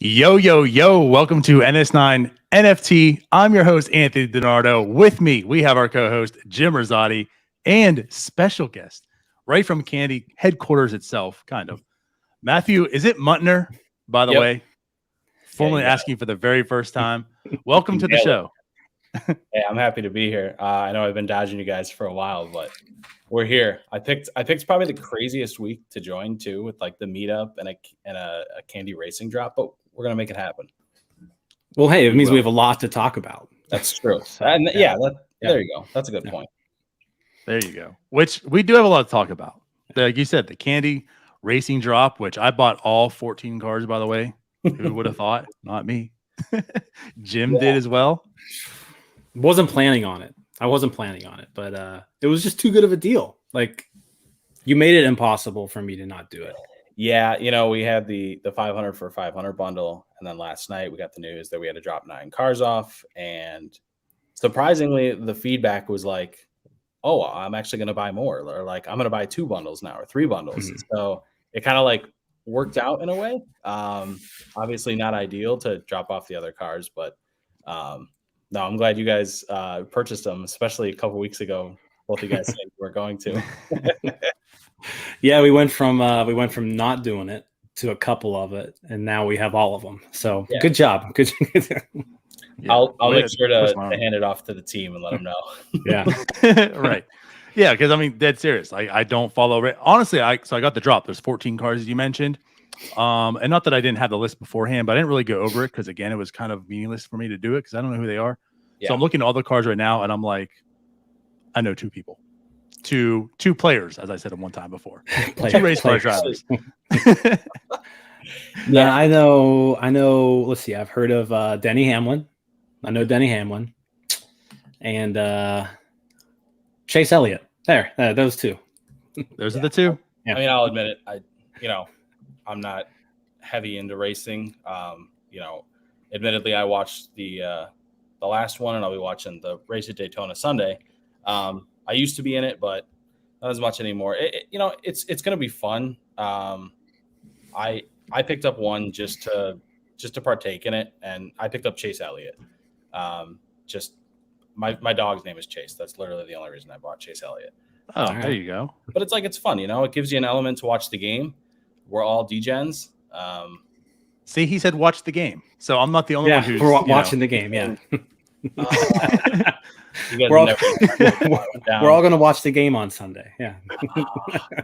Yo, yo, yo, welcome to NS9NFT. I'm your host, Anthony DiNardo. With me, we have our co-host, Jim Rosati, and special guest, right from Candy headquarters itself, kind of. Matthew, is it Munter, by the way? Formally asking for the very first time. Welcome to the show. Hey, I'm happy to be here. I know I've been dodging you guys for a while, but we're here. I picked probably the craziest week to join too, with like the meetup and a candy racing drop, but we're gonna make it happen. Well, hey, it means we have a lot to talk about. That's true. And there you go. That's a good point. There you go. Which we do have a lot to talk about. Like you said, the candy racing drop, which I bought all 14 cards, by the way. Who would have thought? Not me. Jim did as well. Wasn't planning on it. I wasn't planning on it, but it was just too good of a deal. Like, you made it impossible for me to not do it. Yeah, we had the 500 for 500 bundle, and then last night we got the news that we had to drop 9 cars off, and surprisingly, the feedback was like, "Oh, I'm actually going to buy more," or like, "I'm going to buy 2 bundles now or 3 bundles." Mm-hmm. So it kind of like worked out in a way. Obviously, not ideal to drop off the other cars, but no, I'm glad you guys purchased them, especially a couple weeks ago. Both of you guys said you were going to. Yeah, we went from not doing it to a couple of it, and now we have all of them. So Good job. Good. I'll make sure to hand it off to the team and let them know. Yeah. Right. Yeah, because I mean, dead serious. I don't follow it. Honestly, I got the drop. There's 14 cars, as you mentioned. And not that I didn't have the list beforehand, but I didn't really go over it because, again, it was kind of meaningless for me to do it because I don't know who they are. Yeah. So I'm looking at all the cars right now, and I'm like, I know 2 people. Two players, as I said one time before. 2 race car drivers. Yeah, I know. Let's see. I've heard of Denny Hamlin. I know Denny Hamlin. And Chase Elliott. There, those 2. Those are the 2. Yeah. I mean, I'll admit it. I'm not heavy into racing. Admittedly, I watched the last one, and I'll be watching the race at Daytona Sunday. I used to be in it, but not as much anymore. It's going to be fun. I picked up one just to partake in it, and I picked up Chase Elliott. Just my dog's name is Chase. That's literally the only reason I bought Chase Elliott. Oh, there you go. But it's fun. It gives you an element to watch the game. We're all degens. See, he said watch the game, so I'm not the only one who's watching the game. Yeah. We're all going to watch the game on Sunday. Yeah.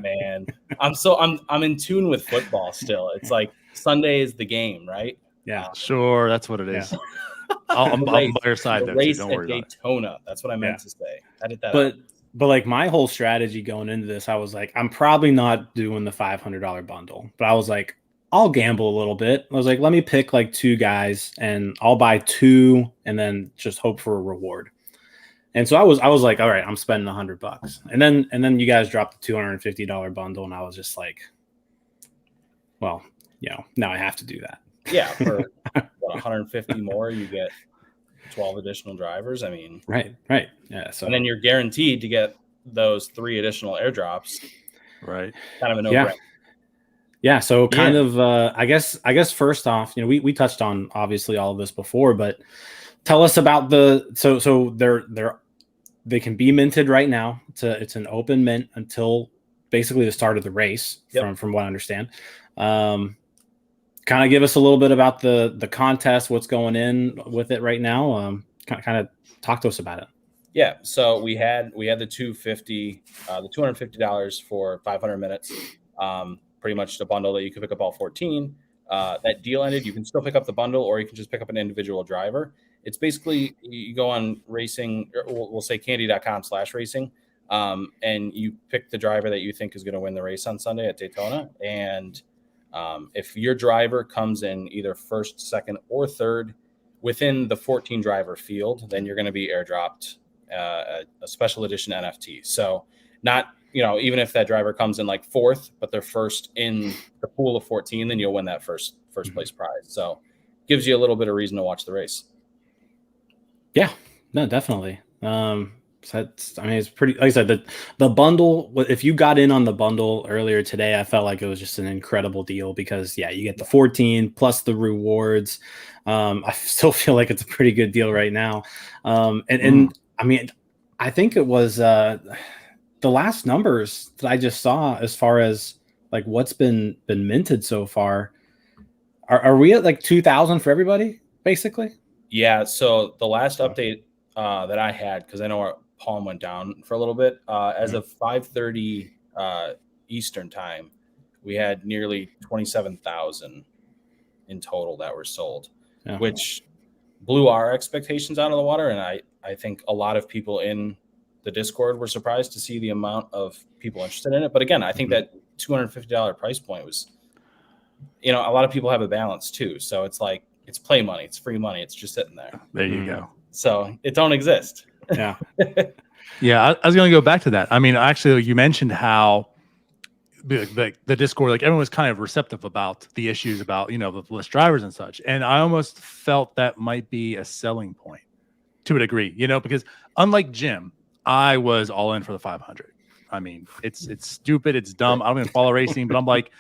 Man, I'm in tune with football still. It's like Sunday is the game, right? Yeah, sure. That's what it is. Yeah. I'm by your side though. Race don't worry at Daytona. That's what I meant to say. Edit that. But like my whole strategy going into this, I was like, I'm probably not doing the $500 bundle, but I was like, I'll gamble a little bit. I was like, let me pick like 2 guys, and I'll buy 2, and then just hope for a reward. And so I was like, all right, I'm spending $100, and then you guys dropped the $250 bundle, and I was just like, well, now I have to do that. Yeah, for what, 150 more, you get 12 additional drivers. I mean, right, yeah. So and then you're guaranteed to get those 3 additional airdrops. Right, kind of a no-brainer. Yeah. So kind of, I guess first off, we touched on obviously all of this before, but tell us about so they can be minted right now. It's an open mint until basically the start of the race, from what I understand. Kind of give us a little bit about the contest, what's going in with it right now. Kind of talk to us about it. Yeah, so we had the $250 for 500 minutes. Pretty much the bundle that you could pick up all 14. That deal ended. You can still pick up the bundle, or you can just pick up an individual driver. It's basically, you go on racing, or we'll say candy.com/racing, and you pick the driver that you think is going to win the race on Sunday at Daytona. And if your driver comes in either first, second, or third within the 14 driver field, then you're going to be airdropped a special edition NFT. So not, even if that driver comes in like 4th, but they're first in the pool of 14, then you'll win that first place prize. So gives you a little bit of reason to watch the race. Yeah, no, definitely. So that's, I mean, it's pretty, like I said, the bundle, if you got in on the bundle earlier today, I felt like it was just an incredible deal because, yeah, you get the 14 plus the rewards. I still feel like it's a pretty good deal right now. And I mean, I think it was the last numbers that I just saw as far as like what's been minted so far. Are we at like 2,000 for everybody, basically? Yeah. So the last update that I had, because I know our Palm went down for a little bit, as of 5:30 Eastern time, we had nearly 27,000 in total that were sold, which blew our expectations out of the water. And I think a lot of people in the Discord were surprised to see the amount of people interested in it. But again, I think that $250 price point was, a lot of people have a balance too. So it's like, it's play money, it's free money, it's just sitting there. There you go. So it don't exist. Yeah. Yeah, I was going to go back to that. I mean, actually, you mentioned how the Discord, like everyone was kind of receptive about the issues about, the list drivers and such. And I almost felt that might be a selling point to a degree, because unlike Jim, I was all in for the 500. I mean, it's stupid. It's dumb. I don't even follow racing, but I'm like,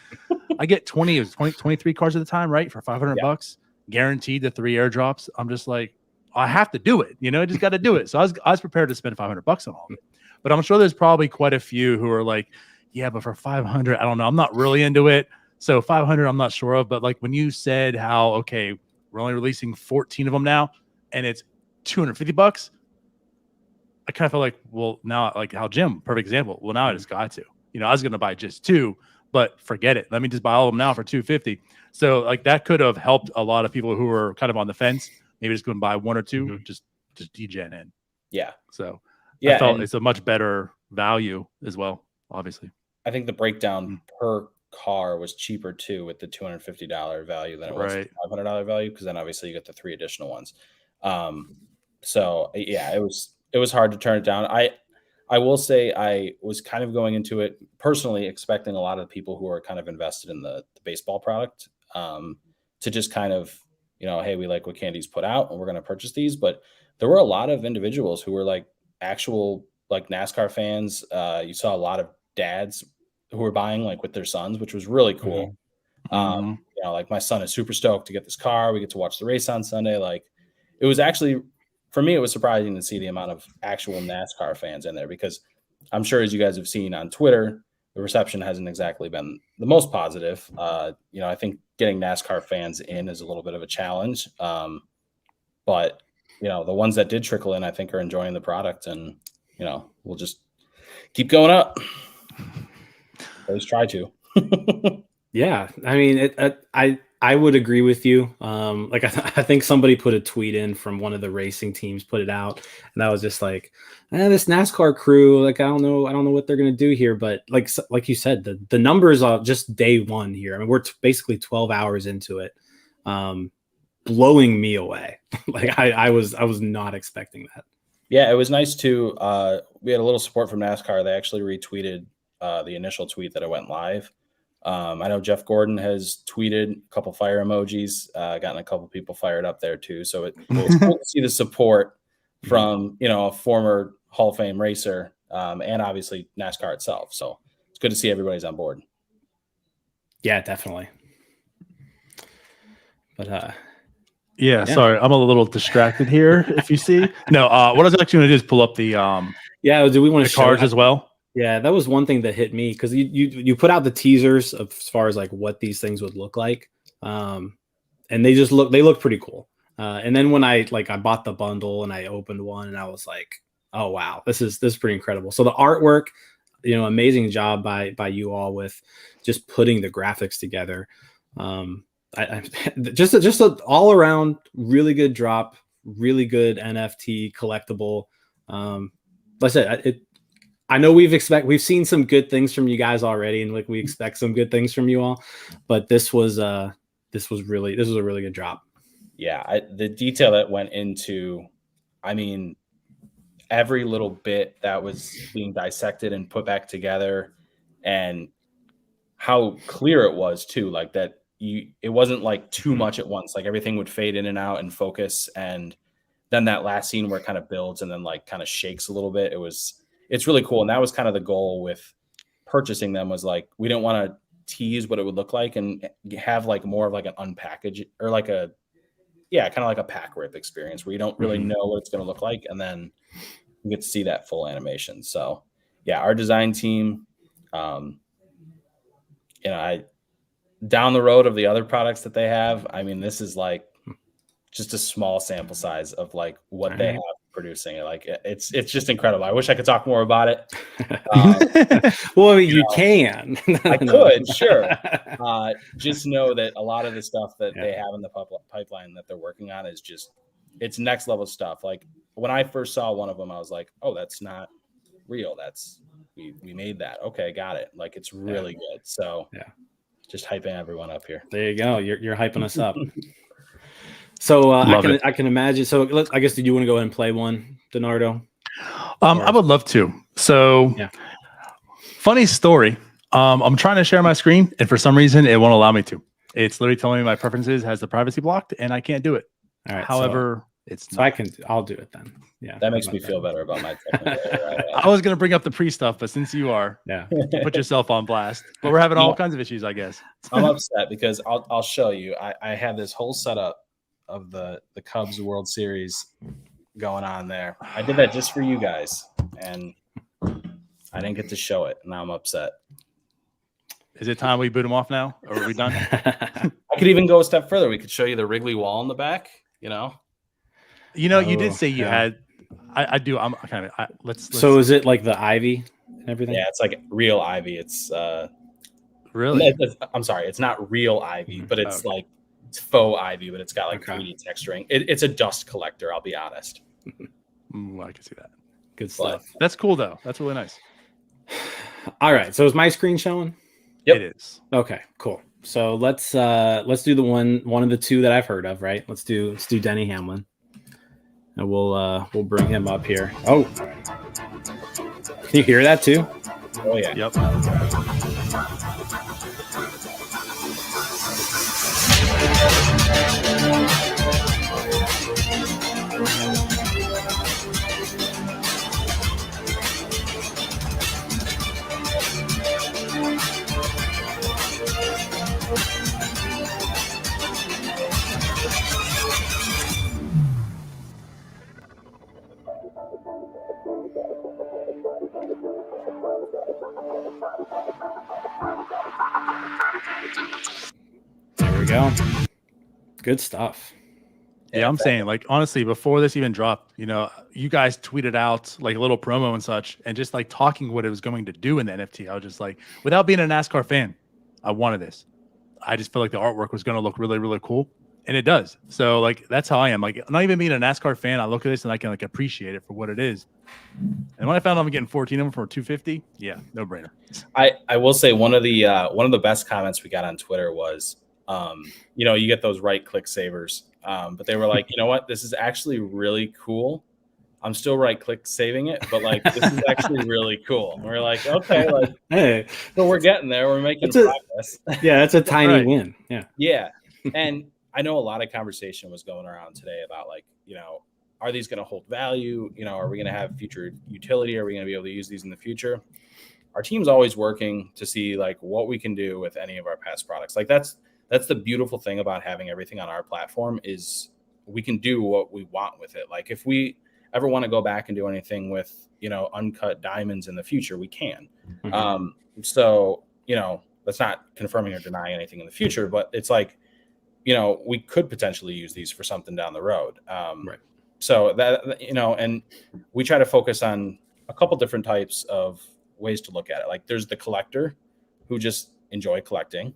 I get 23 cars at the time, right? For $500 guaranteed the 3 airdrops. I'm just like, I have to do it. I just got to do it. So I was prepared to spend $500 on all of it. But I'm sure there's probably quite a few who are like, yeah, but for 500, I don't know. I'm not really into it. So 500, I'm not sure of. But like when you said how, okay, we're only releasing 14 of them now and it's $250, I kind of felt like, well, now, like how Jim, perfect example. Well, now I just got to, I was going to buy just 2, but forget it. Let me just buy all of them now for $250. So like that could have helped a lot of people who were kind of on the fence. Maybe just go and buy 1 or 2, just degen in. Yeah. So I felt it's a much better value as well, obviously. I think the breakdown per car was cheaper too with the $250 value than it was the $500 value, because then obviously you get the 3 additional ones. So yeah, it was hard to turn it down. I will say I was kind of going into it personally expecting a lot of people who are kind of invested in the baseball product to just kind of, hey, we like what Candy's put out and we're going to purchase these. But there were a lot of individuals who were like actual like NASCAR fans. You saw a lot of dads who were buying like with their sons, which was really cool. Like my son is super stoked to get this car. We get to watch the race on Sunday. Like it was actually, for me, it was surprising to see the amount of actual NASCAR fans in there, because I'm sure, as you guys have seen on Twitter, the reception hasn't exactly been the most positive. I think getting NASCAR fans in is a little bit of a challenge. But, the ones that did trickle in, I think, are enjoying the product, and, we'll just keep going up. Always try to. Yeah. I mean, I would agree with you. Like I think somebody put a tweet in from one of the racing teams, put it out, and I was just like, this NASCAR crew, like I don't know what they're gonna do here. But like you said, the numbers are just day one here. I mean, we're basically 12 hours into it, blowing me away. Like I was not expecting that. Yeah, it was nice too. We had a little support from NASCAR. They actually retweeted the initial tweet that it went live. I know Jeff Gordon has tweeted a couple fire emojis, gotten a couple people fired up there too. So it's cool to see the support from, a former Hall of Fame racer, and obviously NASCAR itself. So it's good to see everybody's on board. Yeah, definitely. But yeah, sorry, I'm a little distracted here. If you see, no, what I was actually going to do is pull up the do we want to cards as well? Yeah, that was one thing that hit me, because you put out the teasers of, as far as like what these things would look like, and they look pretty cool. And then when I bought the bundle and I opened one and I was like, oh wow, this is pretty incredible. So the artwork, amazing job by you all with just putting the graphics together. I just an all around really good drop, really good NFT collectible. Like I said, I know we've seen some good things from you guys already, and like we expect some good things from you all, but this was a really good drop. Yeah, the detail that went into, I mean, every little bit that was being dissected and put back together, and how clear it was too. Like that, it wasn't like too much at once. Like everything would fade in and out and focus, and then that last scene where it kind of builds and then like kind of shakes a little bit. It's really cool. And that was kind of the goal with purchasing them, was like, we didn't want to tease what it would look like and have like more of like an unpackage or like kind of like a pack rip experience where you don't really know what it's going to look like. And then you get to see that full animation. So yeah, our design team, down the road of the other products that they have, I mean, this is like just a small sample size of like what they have producing. Like it's just incredible. I wish I could talk more about it. Well, you can. I could, sure. Just know that a lot of the stuff that they have in the pipeline that they're working on is just, it's next level stuff. Like when I first saw one of them, I was like, oh, that's not real. We made that. Okay, got it. Like it's really good. So just hyping everyone up here. There you go. You're hyping us up. So I can imagine. So I guess, did you want to go ahead and play one, Donardo? I would love to. So funny story. I'm trying to share my screen, and for some reason it won't allow me to. It's literally telling me my preferences has the privacy blocked, and I can't do it. All right. However, I'll do it then. Yeah. That makes me feel better about my technical. I was gonna bring up the pre stuff, but since you are, put yourself on blast. But we're having all kinds of issues, I guess. I'm upset because I'll show you. I have this whole setup of the Cubs World Series going on there. I did that just for you guys, and I didn't get to show it. Now I'm upset. Is it time we boot him off now? Or are we done? I could even go a step further. We could show you the Wrigley wall in the back. You did say you had. I do. I'm kind of. Let's. So is it like the ivy and everything? Yeah, it's like real ivy. It's really. I'm sorry, it's not real ivy, but it's like it's faux ivy, but it's got like 3D texturing. It's a dust collector. I'll be honest. I can see that. Good stuff. But that's cool though. That's really nice. All right. So is my screen showing? Yep. It is. Okay. Cool. So let's do the one of the two that I've heard of. Right. Let's do Denny Hamlin. And we'll bring him up here. Oh, can you hear that too? Oh yeah. Yep. There we go. Good stuff. Yeah, I'm saying, like, honestly, before this even dropped, you guys tweeted out like a little promo and such, and just like talking what it was going to do in the NFT. I was just like, without being a NASCAR fan, I wanted this. I just felt like the artwork was going to look really, really cool, and it does. So like, that's how I am. Like, not even being a NASCAR fan, I look at this and I can like appreciate it for what it is. And when I found out I'm getting 14 of them for 250, yeah, no brainer. I will say one of the best comments we got on Twitter was, you get those right click savers. But they were like, you know what? This is actually really cool. I'm still right click saving it, but like this is actually really cool. And we're like, okay, like hey, so we're getting there. We're making progress. Yeah, it's a tiny win. Yeah. Yeah. And I know a lot of conversation was going around today about like, are these going to hold value? Are we going to have future utility? Are we going to be able to use these in the future? Our team's always working to see like what we can do with any of our past products. Like that's the beautiful thing about having everything on our platform is we can do what we want with it. Like if we ever want to go back and do anything with, uncut diamonds in the future, we can. Mm-hmm. So, that's not confirming or denying anything in the future, but it's like, we could potentially use these for something down the road. Right. So that, and we try to focus on a couple different types of ways to look at it. Like there's the collector who just enjoy collecting.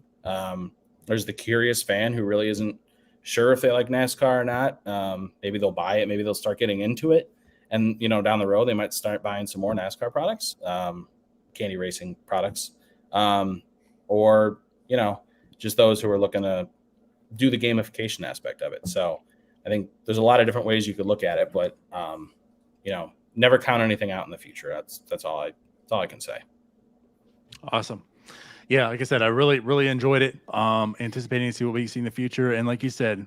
There's the curious fan who really isn't sure if they like NASCAR or not. Maybe they'll buy it. Maybe they'll start getting into it. And, down the road, they might start buying some more NASCAR products, candy racing products, or, just those who are looking to do the gamification aspect of it. So I think there's a lot of different ways you could look at it, but, never count anything out in the future. That's all I can say. Awesome. Yeah, like I said, I really, really enjoyed it. Anticipating to see what we see in the future. And like you said,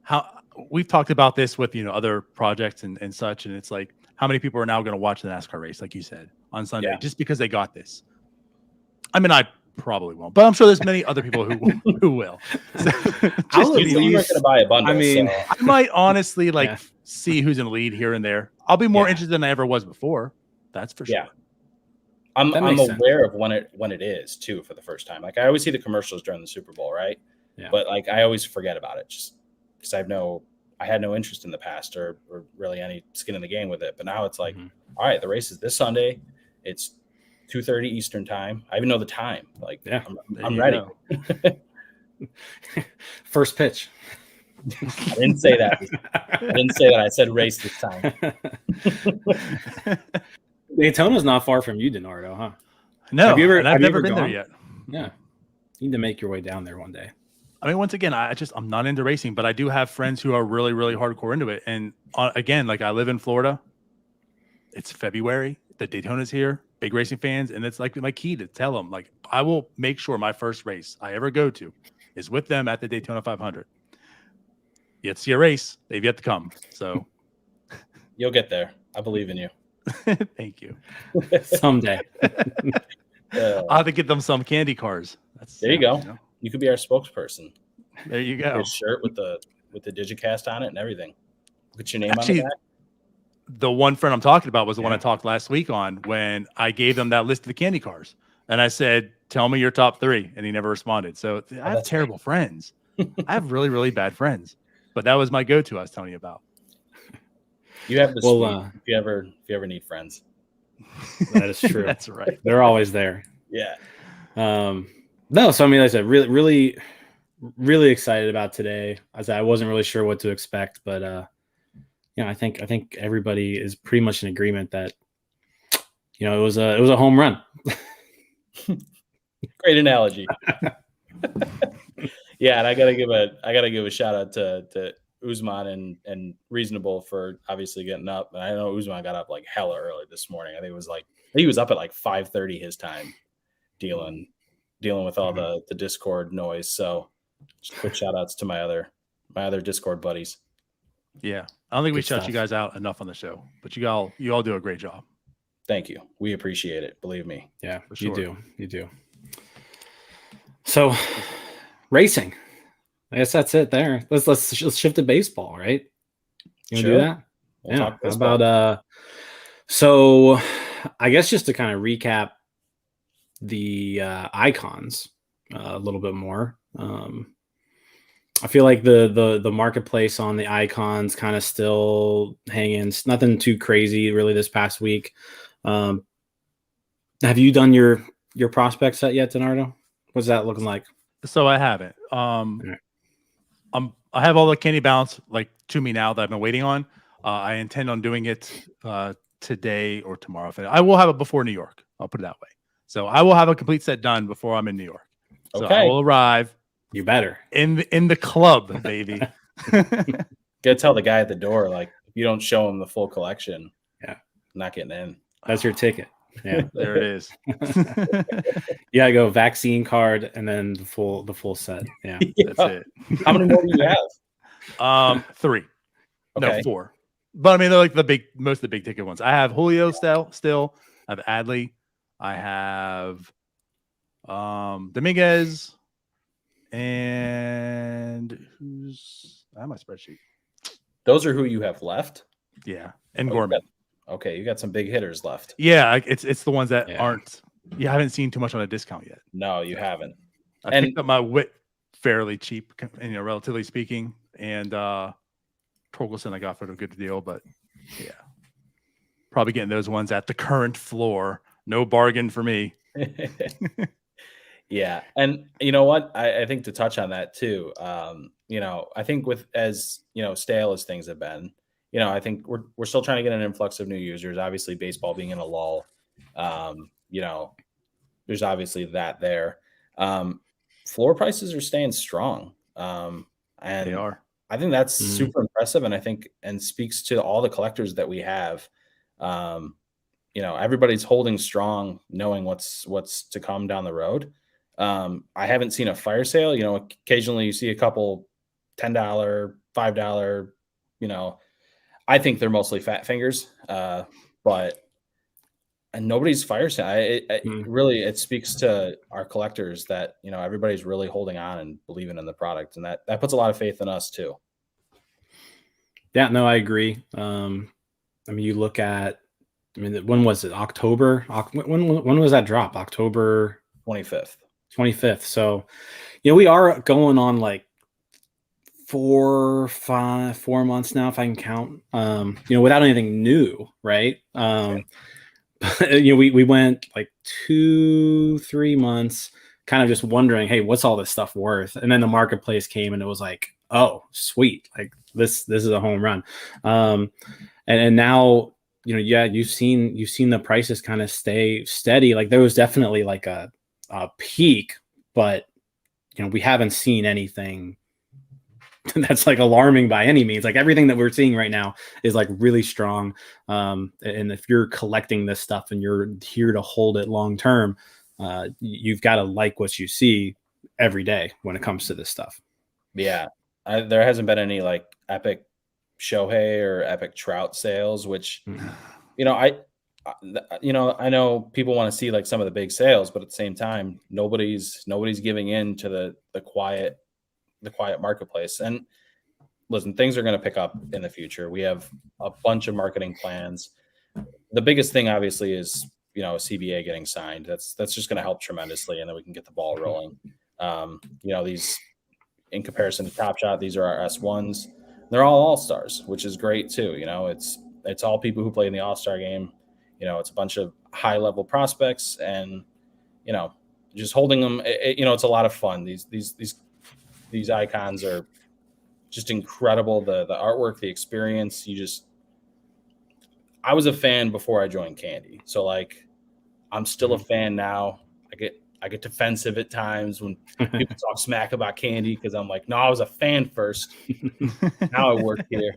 how we've talked about this with other projects and such, and it's like how many people are now going to watch the NASCAR race, like you said, on Sunday, just because they got this. I mean, I probably won't, but I'm sure there's many other people who will. So, just you weren't going to buy a bundle. I mean, so. I might honestly see who's in the lead here and there. I'll be more interested than I ever was before. That's for sure. Yeah. I'm aware of when it is too for the first time. Like I always see the commercials during the Super Bowl, right? Yeah. But like I always forget about it just because I had no interest in the past or really any skin in the game with it. But now it's like, all right, the race is this Sunday. It's 2:30 Eastern time. I even know the time. Like, I'm ready. First pitch. I didn't say that. I said race this time. Daytona's not far from you, Denardo, huh? No, I've never been there yet. Yeah. You need to make your way down there one day. I mean, once again, I'm not into racing, but I do have friends who are really, really hardcore into it. And again, like I live in Florida. It's February. The Daytona's here. Big racing fans. And it's like my key to tell them, like, I will make sure my first race I ever go to is with them at the Daytona 500. Yet to see a race. They've yet to come. So you'll get there. I believe in you. Thank you. Someday. I'll have to get them some candy cars. There you go. You could be our spokesperson. There you go. A shirt with the Digicast on it and everything. Put your name on the back. The one friend I'm talking about was the one I talked last week on when I gave them that list of the candy cars. And I said, tell me your top 3. And he never responded. So I have terrible friends. I have really, really bad friends. But that was my go-to I was telling you about. You have the if you ever need friends. That is true. That's right. They're always there. Yeah. No, so I mean, like I said, really, really, really excited about today. I wasn't really sure what to expect, but I think everybody is pretty much in agreement that it was a home run. Great analogy. Yeah, and I gotta give a shout out to Usman and Reasonable for obviously getting up. And I know Usman got up like hella early this morning. I think he was up at like 5:30 his time, dealing with all the Discord noise. So just quick shout outs to my other Discord buddies. Yeah. I don't think we shout you guys out enough on the show, but you all do a great job. Thank you. We appreciate it. Believe me. Yeah, for sure. You do. So racing. I guess that's it there. Let's shift to baseball, right? You want to do that? We'll talk How about so I guess just to kind of recap the icons a little bit more. I feel like the marketplace on the icons kind of still hanging. Nothing too crazy really this past week. Have you done your prospect set yet, Denardo? What's that looking like? So I haven't. I have all the candy balance like to me now that I've been waiting on. I intend on doing it today or tomorrow. I will have it before New York. I'll put it that way. So I will have a complete set done before I'm in New York. So I will arrive. You better in the club, baby. Gotta tell the guy at the door, like, if you don't show him the full collection, I'm not getting in. That's your ticket. Yeah, there it is. You gotta go vaccine card and then the full set. Yeah, that's it. How many more do you have? 3. Okay. No, 4. But I mean, they're like most of the big ticket ones. I have Julio still. I have Adley. I have Dominguez. And I have my spreadsheet. Those are who you have left? Yeah. And Gorman. Okay, you got some big hitters left. Yeah, it's the ones that aren't. You haven't seen too much on a discount yet. No, you haven't. I picked up my Witt fairly cheap, relatively speaking, and Torkelson I got for a good deal, but yeah, probably getting those ones at the current floor. No bargain for me. Yeah, and you know what? I think to touch on that too. I think with as stale as things have been. I think we're still trying to get an influx of new users. Obviously, baseball being in a lull, there's obviously that there. Floor prices are staying strong, and they are. I think that's super impressive, and I think speaks to all the collectors that we have. Everybody's holding strong, knowing what's to come down the road. I haven't seen a fire sale. Occasionally you see a couple $10, $5, I think they're mostly fat fingers, but and nobody's fire sale. Really, it speaks to our collectors that everybody's really holding on and believing in the product, and that puts a lot of faith in us too. Yeah, no, I agree. You look at, when was it? October? When was that drop? October 25th. 25th. So, we are going on like 4 months now, if I can count. Without anything new, right? We went like 2-3 months kind of just wondering, hey, what's all this stuff worth? And then the marketplace came and it was like, oh, sweet, like this is a home run. And now, you've seen the prices kind of stay steady. Like there was definitely like a peak, but we haven't seen anything that's like alarming by any means. Like everything that we're seeing right now is like really strong. And if you're collecting this stuff and you're here to hold it long term, you've got to like what you see every day when it comes to this stuff. Yeah, there hasn't been any like epic Shohei or epic Trout sales, which I know people want to see like some of the big sales, but at the same time, nobody's giving in to the quiet marketplace. And listen, things are going to pick up in the future. We have a bunch of marketing plans. The biggest thing obviously is a CBA getting signed. That's just going to help tremendously, and then we can get the ball rolling. These, in comparison to Top Shot, these are our S1s. They're all stars, which is great too. It's all people who play in the All-Star game. It's a bunch of high level prospects, and just holding them. It's a lot of fun. These icons are just incredible. The artwork, the experience. I was a fan before I joined Candy, so like I'm still a fan now. I get defensive at times when people talk smack about Candy because I'm like, no, I was a fan first. Now I work here.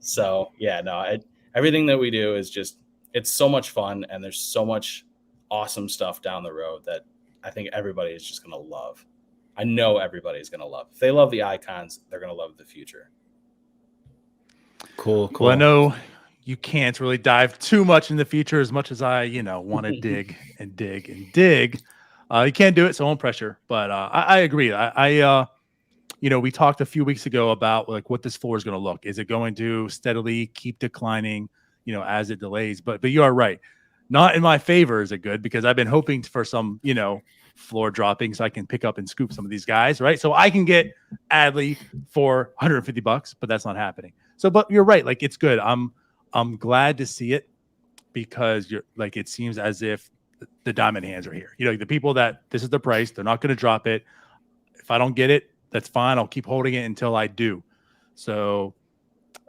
So yeah, no, everything that we do is it's so much fun, and there's so much awesome stuff down the road that I think everybody is just going to love. I know everybody's going to love. If they love the icons, they're going to love the future. Cool. Well, I know you can't really dive too much in the future as much as I, want to dig and dig and dig. You can't do it, so don't pressure. But I agree. We talked a few weeks ago about like what this floor is going to look. Is it going to steadily keep declining, as it delays? But you are right. Not in my favor is it good, because I've been hoping for some, floor dropping so I can pick up and scoop some of these guys, right? So I can get Adley for $150, but that's not happening. So, but you're right. Like, it's good. I'm glad to see it, because you're like, it seems as if the diamond hands are here. The people that this is the price, they're not going to drop it. If I don't get it, that's fine. I'll keep holding it until I do. So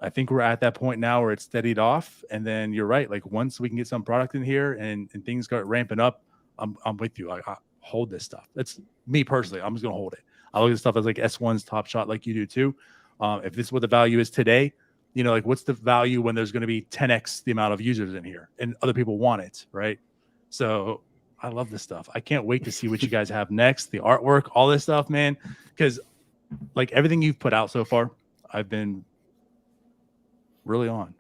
I think we're at that point now where it's steadied off. And then you're right. Like once we can get some product in here and things start ramping up, I'm with you. I hold this stuff. That's me personally. I'm just going to hold it. I look at stuff as like S1's Top Shot, like you do too. If this is what the value is today, like what's the value when there's going to be 10x the amount of users in here and other people want it, right? So I love this stuff. I can't wait to see what you guys have next, the artwork, all this stuff, man. Because like everything you've put out so far, I've been really on.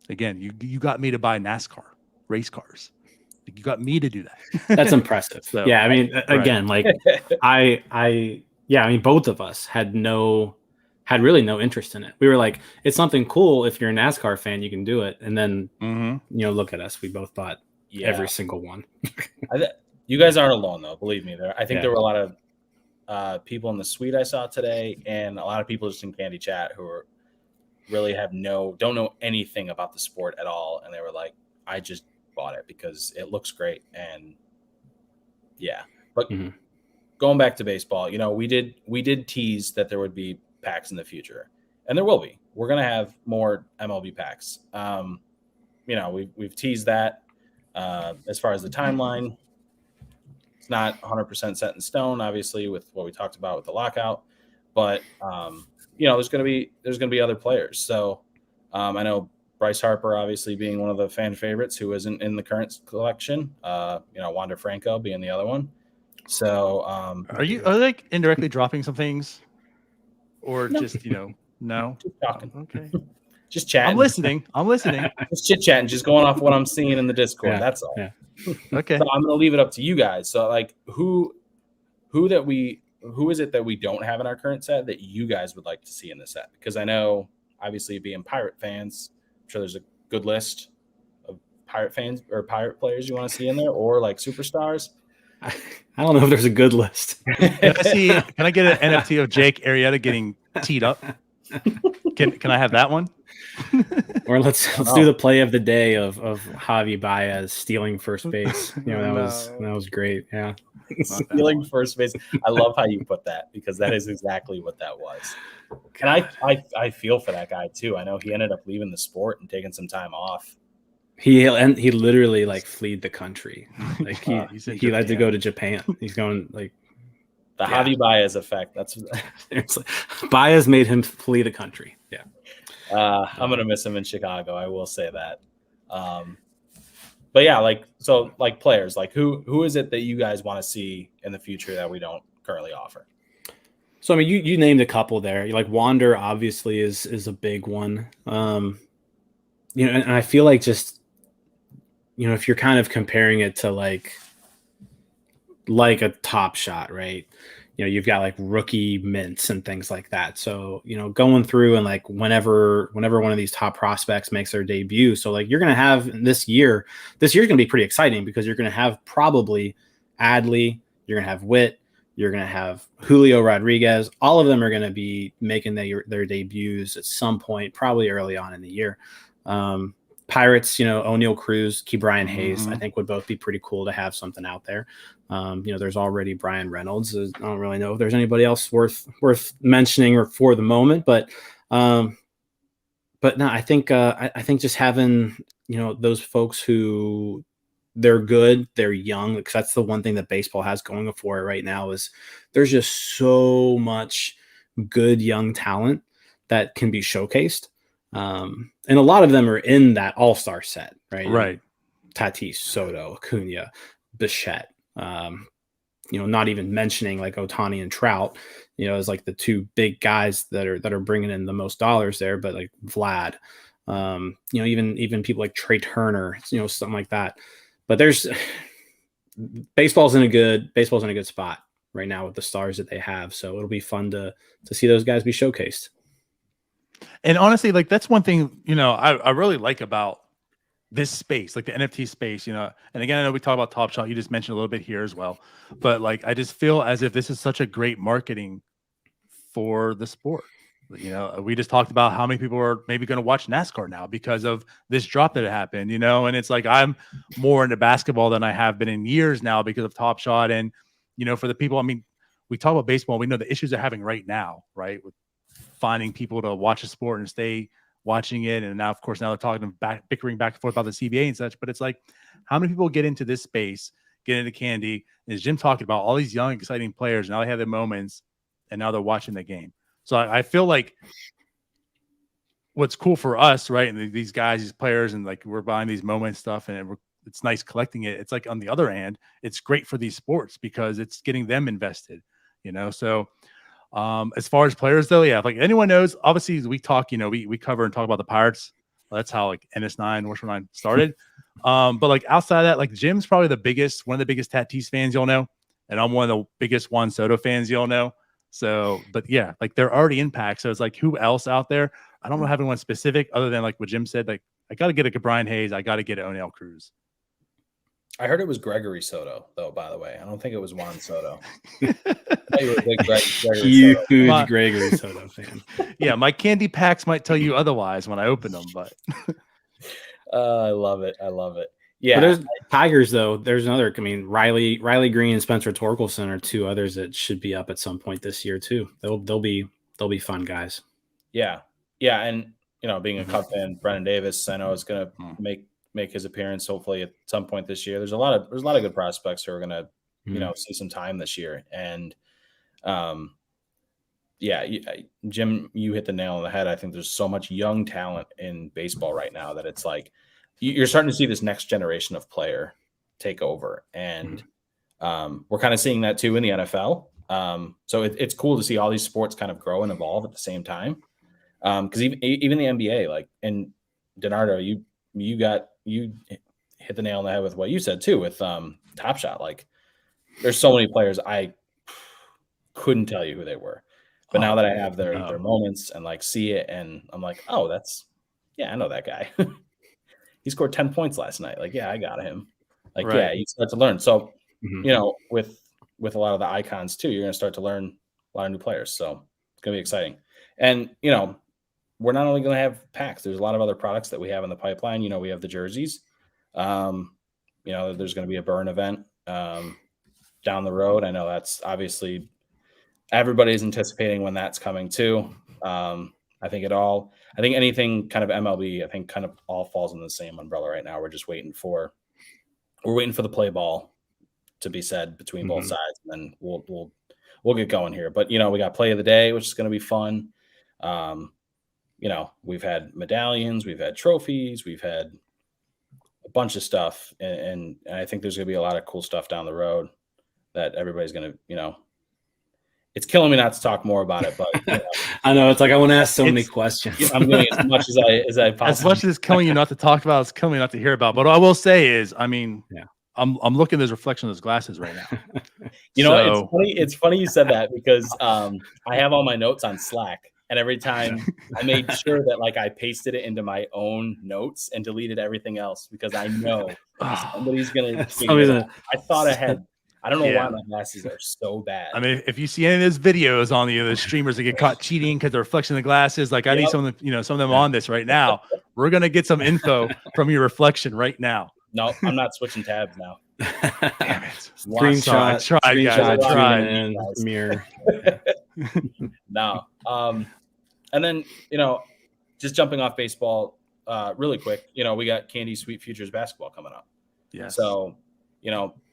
Again, you got me to buy NASCAR race cars. You got me to do that. That's impressive. So, yeah, again, like both of us had really no interest in it. We were like, it's something cool. If you're a NASCAR fan, you can do it. And then, look at us. We both bought every single one. You guys aren't alone though. Believe me. I think there were a lot of people in the suite I saw today, and a lot of people just in Candy Chat who are really don't know anything about the sport at all. And they were like, I just bought it because it looks great. And yeah, but going back to baseball, we did tease that there would be packs in the future, and there will be. We're going to have more MLB packs. We've teased that. As far as the timeline, it's not 100% set in stone, obviously, with what we talked about with the lockout, but there's going to be other players. So I know Bryce Harper, obviously being one of the fan favorites who isn't in the current collection, Wander Franco being the other one. So are they like indirectly dropping some things, or just No. Just talking. Okay. Just chatting. I'm listening. Just chit chatting, just going off what I'm seeing in the Discord. Yeah, That's all. yeah. Okay. So I'm gonna leave it up to you guys. So like who is it that we don't have in our current set that you guys would like to see in the set? Because I know obviously being Pirate fans, I'm sure there's a good list of Pirate fans or Pirate players you want to see in there, or like superstars. I don't know if there's a good list. Can I get an NFT of Jake Arrieta getting teed up? Can I have that one? Or let's do the play of the day of Javi Baez stealing first base. That was great. Yeah. Stealing first base. I love how you put that, because that is exactly what that was. And I feel for that guy too. I know he ended up leaving the sport and taking some time off. He literally like fled the country. Like he had to go to Japan. He's going like the Javi Baez effect. That's Baez made him flee the country. Yeah. I'm gonna miss him in Chicago. I will say that. But yeah, like players, like who is it that you guys want to see in the future that we don't currently offer? So I mean, you named a couple there. Like Wander obviously is a big one. And I feel like just if you're kind of comparing it to like a Top Shot, right? You've got like rookie mints and things like that. So, going through and like whenever one of these top prospects makes their debut. So like you're going to have this year's going to be pretty exciting, because you're going to have probably Adley, you're going to have Witt, you're going to have Julio Rodriguez. All of them are going to be making their debuts at some point, probably early on in the year. Pirates, O'Neal Cruz, Ke'Bryan Hayes, I think would both be pretty cool to have something out there. There's already Brian Reynolds. I don't really know if there's anybody else worth mentioning or for the moment, but no, I think just having those folks who they're good, they're young, because that's the one thing that baseball has going for it right now is there's just so much good young talent that can be showcased. And a lot of them are in that all-star set, right? Right. Tatis, Soto, Acuna, Bichette, not even mentioning like Ohtani and Trout, as like the two big guys that are bringing in the most dollars there, but like Vlad, even people like Trey Turner, something like that. But baseball's in a good spot right now with the stars that they have. So it'll be fun to see those guys be showcased. And honestly, like that's one thing, I really like about this space, like the NFT space, and again, I know we talk about Top Shot. You just mentioned a little bit here as well, but like, I just feel as if this is such a great marketing for the sport. We just talked about how many people are maybe going to watch NASCAR now because of this drop that happened, and it's like, I'm more into basketball than I have been in years now because of Top Shot. And, for the people, I mean, we talk about baseball, we know the issues they're having right now, right? With finding people to watch a sport and stay watching it. And now, of course, they're talking bickering back and forth about the CBA and such, but it's like, how many people get into this space, get into Candy? And as Jim talking about, all these young, exciting players, now they have their moments and now they're watching the game. So I feel like what's cool for us, right? And these guys, these players, and like we're buying these moment stuff and it's nice collecting it. It's like on the other hand, it's great for these sports because it's getting them invested, So as far as players though, yeah, like anyone knows, obviously we talk, we cover and talk about the Pirates. That's how like NS9, Warship 9 started. But like outside of that, like Jim's probably one of the biggest Tatis fans you'll know. And I'm one of the biggest Juan Soto fans you'll know. So, but yeah, like they're already in pack. So it's like, who else out there? I don't know having one specific other than like what Jim said, like I got to get a Ke'Bryan Hayes. I got to get an O'Neal Cruz. I heard it was Gregory Soto, though, by the way. I don't think it was Juan Soto. You were a big Huge Gregory Soto fan. Yeah, my candy packs might tell you otherwise when I open them, but I love it. Yeah. But there's Tigers, though. There's another. I mean, Riley Green and Spencer Torkelson are two others that should be up at some point this year too. They'll be fun guys. Yeah, and being a Cub fan, Brennan Davis, I know is going to make his appearance hopefully at some point this year. There's a lot of good prospects who are going to see some time this year. And Jim, you hit the nail on the head. I think there's so much young talent in baseball right now that it's like you're starting to see this next generation of player take over. And we're kind of seeing that too in the NFL. So it's cool to see all these sports kind of grow and evolve at the same time. Because even the NBA, like, and Donardo, you hit the nail on the head with what you said too with Top Shot. Like, there's so many players I couldn't tell you who they were, but now that I have their moments and like see it, and I'm like, oh, I know that guy. He scored 10 points last night. Like, yeah, I got him. Like, Right. yeah, you start to learn. So, with a lot of the icons too, you're going to start to learn a lot of new players. So it's going to be exciting. And, we're not only going to have packs, there's a lot of other products that we have in the pipeline. We have the jerseys. There's going to be a burn event down the road. I know that's obviously everybody's anticipating when that's coming too. I think anything kind of MLB, I think kind of all falls in the same umbrella right now. We're just waiting for the play ball to be said between both sides, and then we'll get going here. But we got play of the day, which is going to be fun. We've had medallions, we've had trophies, we've had a bunch of stuff, and I think there's going to be a lot of cool stuff down the road that everybody's going to, it's killing me not to talk more about it, but I know it's like I want to ask so many questions. I'm doing as much as I possibly. As much as it's killing you not to talk about, it's killing me not to hear about. But what I will say is, I mean, I'm looking at this reflection of those glasses right now. It's funny you said that, because I have all my notes on Slack, and every time I made sure that like I pasted it into my own notes and deleted everything else, because I know somebody's gonna figure it out. I thought ahead. I don't know why my glasses are so bad. I mean, if you see any of those videos on the streamers that get caught cheating because the reflection of the glasses, like I need some of them, some of them on this right now. We're gonna get some info from your reflection right now. No, I'm not switching tabs now. Damn it! Screenshot. I tried, guys. I tried. Mirror. No. And then just jumping off baseball, really quick. We got Candy Sweet Futures basketball coming up. Yeah. So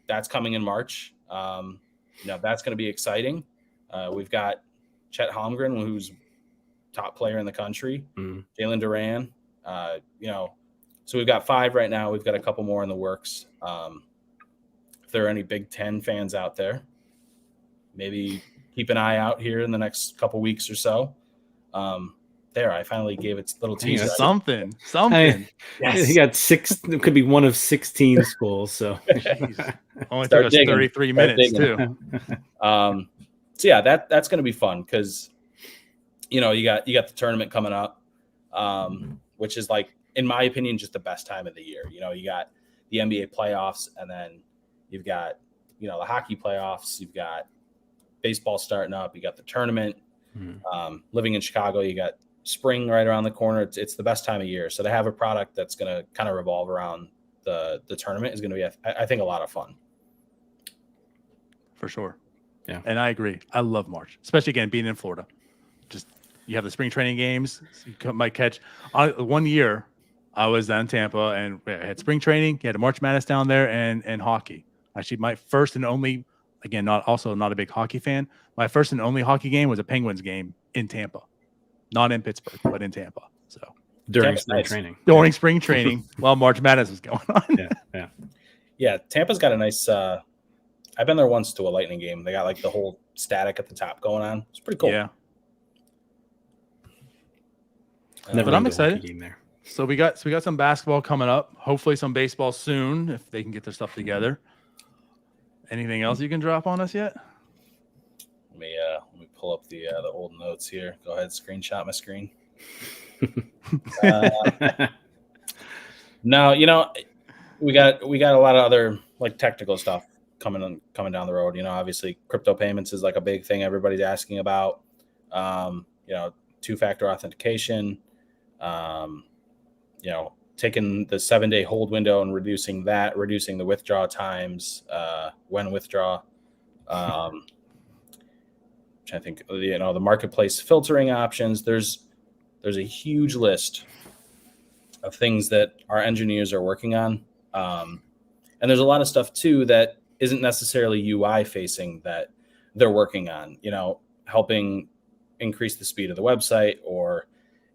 that's coming in March. That's going to be exciting. We've got Chet Holmgren, who's top player in the country. Jalen Duran. So we've got 5 right now. We've got a couple more in the works. If there are any Big Ten fans out there, maybe keep an eye out here in the next couple weeks or so. I finally gave it a little teaser. Something. Yes. He got 6. It could be one of 16 schools. So only took us 33 minutes too. So yeah, that's going to be fun, because you got the tournament coming up, which is, like, in my opinion, just the best time of the year. You got the NBA playoffs, and then you've got the hockey playoffs. You've got baseball starting up. You got the tournament. Living in Chicago, you got spring right around the corner. It's the best time of year. So to have a product that's going to kind of revolve around the tournament is going to be, I think, a lot of fun. For sure. Yeah. And I agree. I love March, especially, again, being in Florida. Just, you have the spring training games. You might catch. 1 year, I was down in Tampa, and I had spring training. You had a March Madness down there, and hockey. Actually, my first and only, again, not a big hockey fan. My first and only hockey game was a Penguins game in Tampa, not in Pittsburgh, but in Tampa. So during spring training, while March Madness was going on. Yeah. Tampa's got a nice. I've been there once to a Lightning game. They got like the whole static at the top going on. It's pretty cool. Yeah. But I'm excited. There. So we got some basketball coming up. Hopefully some baseball soon, if they can get their stuff together. Anything else you can drop on us yet? Let me pull up the old notes here. Go ahead, screenshot my screen. No, we got a lot of other like technical stuff coming down the road. Obviously crypto payments is like a big thing everybody's asking about. 2-factor authentication. Taking the 7-day hold window and reducing the withdrawal times when withdraw. I think the marketplace filtering options. There's a huge list of things that our engineers are working on, and there's a lot of stuff too that isn't necessarily UI facing that they're working on. Helping increase the speed of the website, or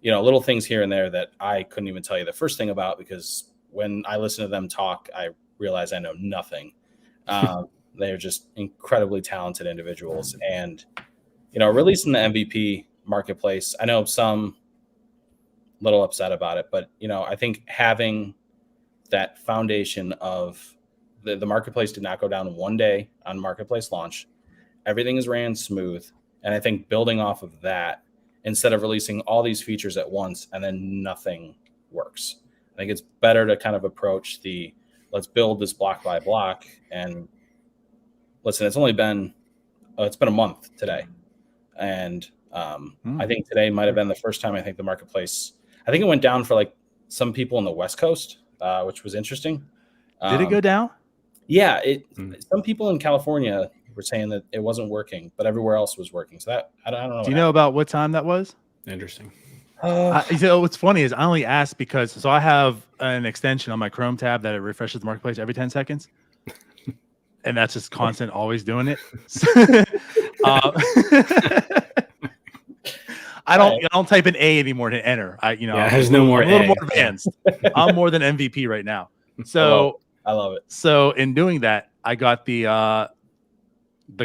little things here and there that I couldn't even tell you the first thing about, because when I listen to them talk, I realize I know nothing. They're just incredibly talented individuals, and releasing the MVP marketplace. I know some little upset about it. But, I think having that foundation of the marketplace did not go down one day on marketplace launch. Everything is ran smooth. And I think building off of that, instead of releasing all these features at once and then nothing works, I think it's better to kind of approach let's build this block by block. And listen, it's been a month today. And I think today might have been the first time I think the marketplace, I think it went down for like some people on the West Coast, which was interesting. Did it go down? Yeah. Some people in California were saying that it wasn't working, but everywhere else was working. So that, I don't know. Do you know about what time that was? Interesting. What's funny is I only asked because I have an extension on my Chrome tab that it refreshes the marketplace every 10 seconds. And that's just constant, always doing it. I don't type an A anymore to enter. There's no more. I'm a little more advanced. I'm more than MVP right now. So I love it. So in doing that, I got the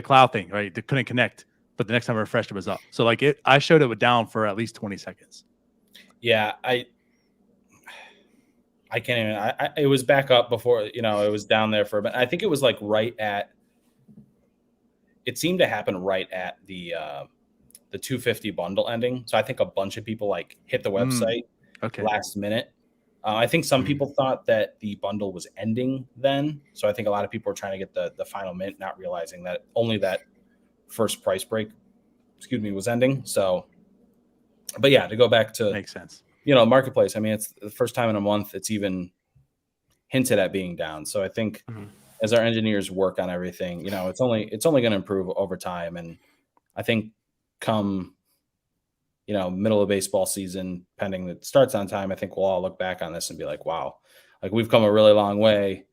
cloud thing, right? It couldn't connect, but the next time I refreshed, it was up. So I showed it down for at least 20 seconds. Yeah, I can't even. It was back up before. It was down there for a minute. I think it was like it seemed to happen right at the 250 bundle ending. So I think a bunch of people hit the website last minute. I think some people thought that the bundle was ending then. So I think a lot of people were trying to get the final mint, not realizing that only that first price break, was ending. So, but yeah, to go back to makes sense. Marketplace. I mean, it's the first time in a month it's even hinted at being down. So I think as our engineers work on everything, it's only going to improve over time. And I think come middle of baseball season, pending that starts on time, I think we'll all look back on this and be like, wow, we've come a really long way.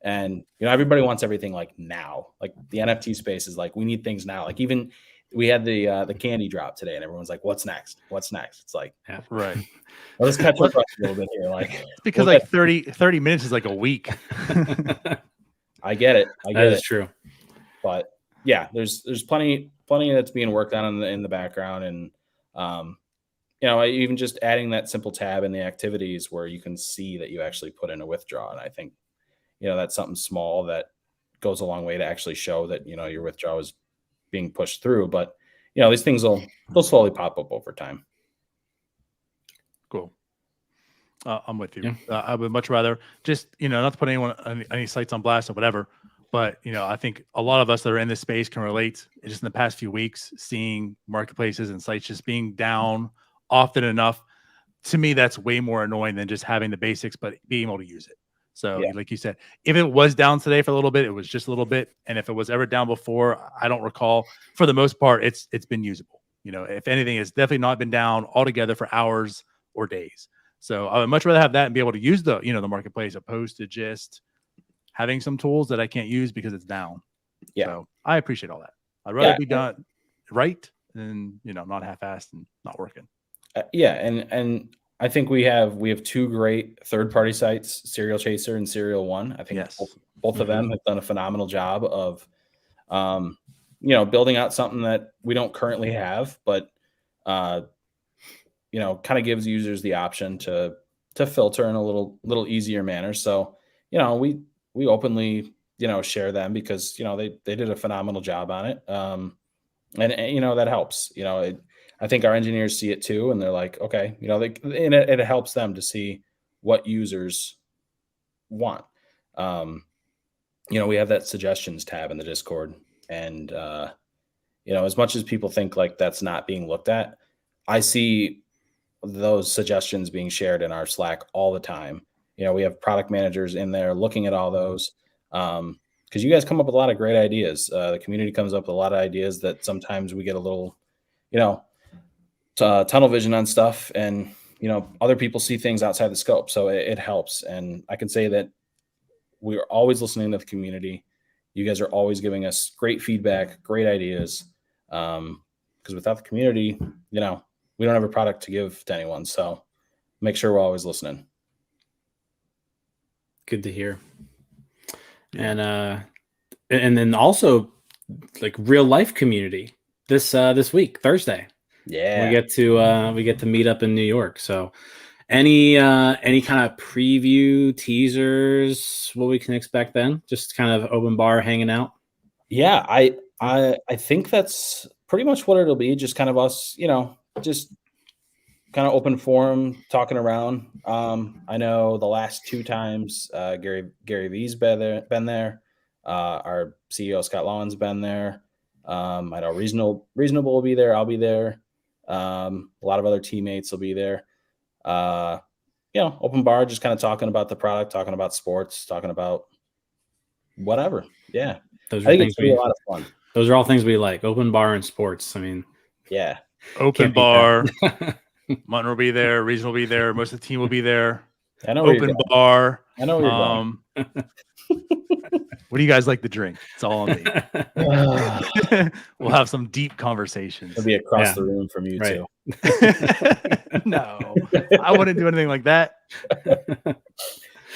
And, everybody wants everything now. The NFT space is we need things now. Even we had the candy drop today and everyone's like, what's next? What's next? It's yeah, right. Let's catch up a little bit here. It's because 30 minutes is like a week. I get it. That is true. But yeah, there's plenty that's being worked on in the background. And, even just adding that simple tab in the activities where you can see that you actually put in a withdraw. And I think, that's something small that goes a long way to actually show that, your withdrawal is being pushed through. But, these things they'll slowly pop up over time. Cool. I'm with you. Yeah. I would much rather just, not to put any sites on blast or whatever, but, I think a lot of us that are in this space can relate just in the past few weeks, seeing marketplaces and sites just being down often enough. To me, that's way more annoying than just having the basics, but being able to use it. So like you said, if it was down today for a little bit, it was just a little bit. And if it was ever down before, I don't recall. For the most part, it's been usable. If anything, it's definitely not been down altogether for hours or days. So I would much rather have that and be able to use the marketplace opposed to just having some tools that I can't use because it's down. Yeah. So I appreciate all that. I'd rather be done right than, not half-assed and not working. And I think we have two great third-party sites, Serial Chaser and Serial One. I think both of them have done a phenomenal job of, building out something that we don't currently have, but, kind of gives users the option to filter in a little easier manner. So, we openly, share them because, they did a phenomenal job on it. And that helps, I think our engineers see it too. And they're like, okay, it helps them to see what users want. We have that suggestions tab in the Discord and, as much as people think that's not being looked at, I see those suggestions being shared in our Slack all the time. We have product managers in there looking at all those because you guys come up with a lot of great ideas. The community comes up with a lot of ideas that sometimes we get a little, tunnel vision on stuff and, other people see things outside the scope. So it helps. And I can say that we are always listening to the community. You guys are always giving us great feedback, great ideas. Because without the community, we don't have a product to give to anyone. So make sure we're always listening. Good to hear. And then also real life community this week, Thursday. Yeah. We get to meet up in New York. So Any kind of preview teasers? What we can expect then? Just kind of open bar hanging out. Yeah, I think that's pretty much what it'll be. Just kind of us, just kind of open forum talking around. I know the last 2 times Gary V's been there. Our CEO Scott Lawn's been there. I know reasonable will be there. I'll be there. A lot of other teammates will be there. Open bar, just kind of talking about the product, talking about sports, talking about whatever. Yeah, Those I think it's gonna be a lot of fun. Those are all things we like. Open bar and sports. I mean, yeah, open bar. Munter will be there. Regional will be there. Most of the team will be there. I know. Open bar. I know where you're going. What do you guys like to drink? It's all on me. We'll have some deep conversations. It'll be across the room from you too. No, I wouldn't do anything like that.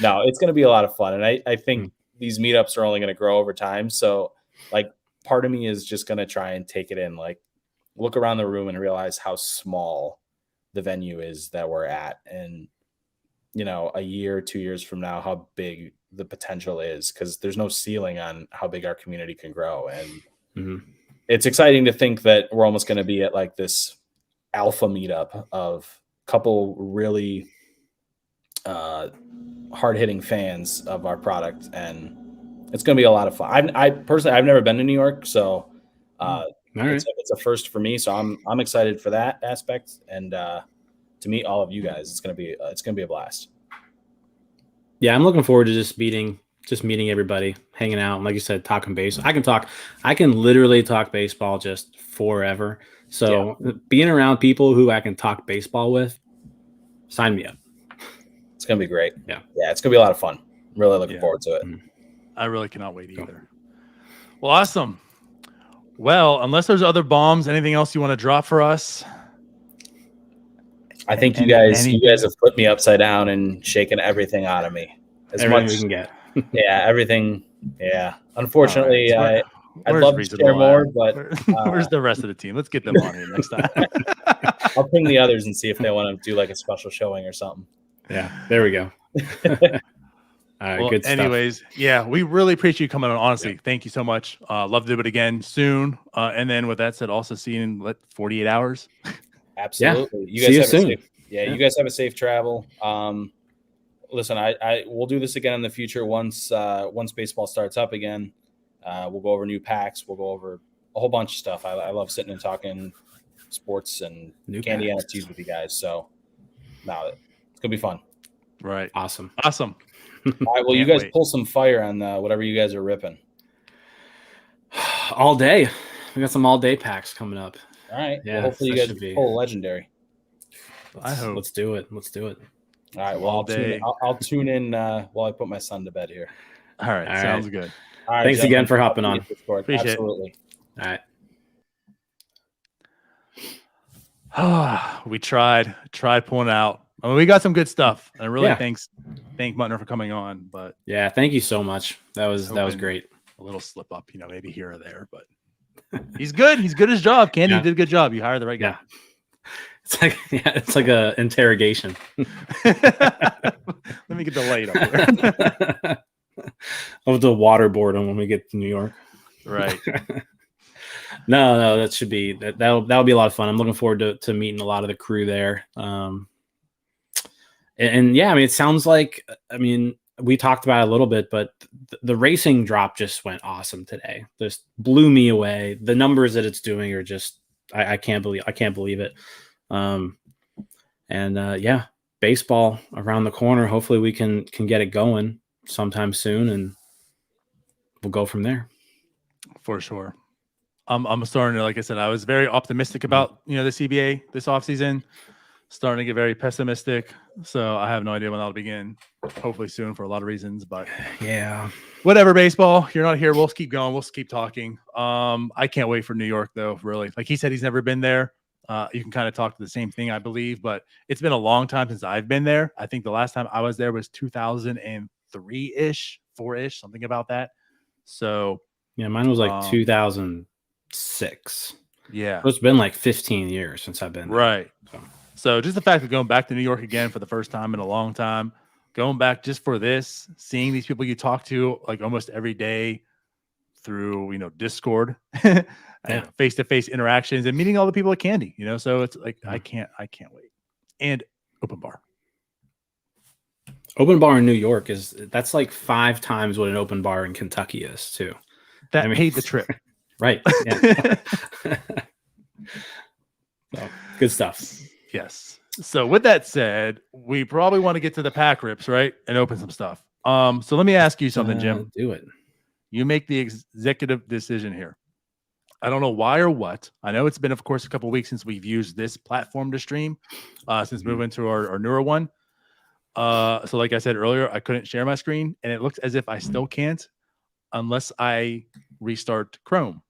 No, it's going to be a lot of fun. And I think these meetups are only going to grow over time. So like part of me is just going to try and take it in, like look around the room and realize how small the venue is that we're at. And, a year, 2 years from now, how big the potential is, because there's no ceiling on how big our community can grow. And it's exciting to think that we're almost going to be at like this alpha meetup of a couple really hard-hitting fans of our product, and it's going to be a lot of fun. I personally, I've never been to New York, so it's a first for me. So I'm excited for that aspect, and to meet all of you guys, it's going to be a blast. Yeah, I'm looking forward to just meeting everybody, hanging out, and like you said, talking baseball. I can literally talk baseball just forever. So being around people who I can talk baseball with, sign me up. It's gonna be great. Yeah, it's gonna be a lot of fun. I'm really looking forward to it. I really cannot wait either. Well, awesome. Well, unless there's other bombs, anything else you want to drop for us? I think you guys have put me upside down and shaken everything out of me. Everything we can get. Everything. Yeah. Unfortunately, right. I'd love to share more, but where's the rest of the team? Let's get them on here next time. I'll ping the others and see if they want to do like a special showing or something. Yeah, there we go. All right, well, good stuff. Anyways, we really appreciate you coming on. Honestly, thank you so much. Love to do it again soon. And then with that said, also see you in 48 hours. Absolutely. You guys see you soon. You guys have a safe travel. Listen, I we'll do this again in the future once baseball starts up again. We'll go over new packs. We'll go over a whole bunch of stuff. I love sitting and talking sports and new candy NFTs with you guys. So now it's gonna be fun. Right. Awesome. All right. Well, you guys pull some fire on whatever you guys are ripping. All day. We got some all day packs coming up. All right. Yeah. Well, hopefully you guys pull a legendary. I hope. Let's do it. All right. Well, I'll tune in while I put my son to bed here. All right. Sounds good. All right, thanks again for hopping on. Appreciate Absolutely. It. All right. We tried pulling out. I mean, we got some good stuff. And I really thank Munter for coming on. But yeah, thank you so much. That was great. A little slip up, maybe here or there, but he's good. He's good at his job. Candy did a good job. You hired the right guy. Yeah. It's like a interrogation. Let me get the light up here. Of the waterboard when we get to New York. Right. No, that should be that'll be a lot of fun. I'm looking forward to meeting a lot of the crew there. And yeah, I mean, it sounds like, we talked about it a little bit, but the racing drop just went awesome today. Just blew me away. The numbers that it's doing are just, I can't believe it. Baseball around the corner. Hopefully we can get it going sometime soon, and we'll go from there. For sure. I'm starting to, like I said, I was very optimistic about the CBA this offseason. Starting to get very pessimistic. So I have no idea when that'll begin. Hopefully soon for a lot of reasons, but whatever. Baseball, you're not here. We'll keep going. We'll keep talking. I can't wait for New York though. Really, like he said, he's never been there. You can kind of talk to the same thing, I believe, but it's been a long time since I've been there. I think the last time I was there was 2003-ish, 4-ish, something about that. So yeah, mine was like 2006. Yeah, so it's been like 15 years since I've been there. Right. So just the fact of going back to New York again for the first time in a long time, going back just for this, seeing these people you talk to like almost every day through, Discord, face-to-face interactions and meeting all the people at Candy, so it's like, I can't wait. And open bar. Open bar in New York that's like 5 times what an open bar in Kentucky is too. That paid the trip. Right. Yeah. So, good stuff. Yes. So with that said, we probably want to get to the pack rips, right? And open some stuff. So let me ask you something, Jim. Do it. You make the executive decision here. I don't know why or what. I know it's been, of course, a couple of weeks since we've used this platform to stream, since moving to our newer one. So like I said earlier, I couldn't share my screen, and it looks as if I still can't unless I restart Chrome.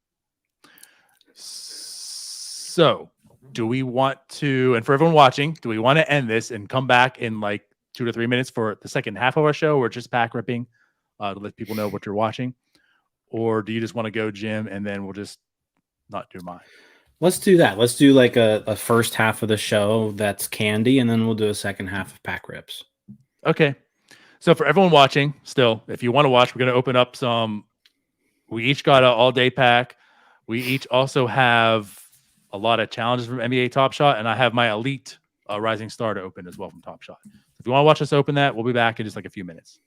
So do we want to, and for everyone watching, do we want to end this and come back in like 2 to 3 minutes for the second half of our show, or just pack ripping to let people know what you're watching? Or do you just want to go, Jim, and then we'll just not do mine? Let's do that. Let's do like a first half of the show that's Candy, and then we'll do a second half of pack rips. Okay. So for everyone watching, still, if you want to watch, we're going to open up some. We each got an all-day pack. We each also have a lot of challenges from NBA Top Shot, and I have my Elite Rising Star to open as well from Top Shot. If you want to watch us open that, we'll be back in just like a few minutes.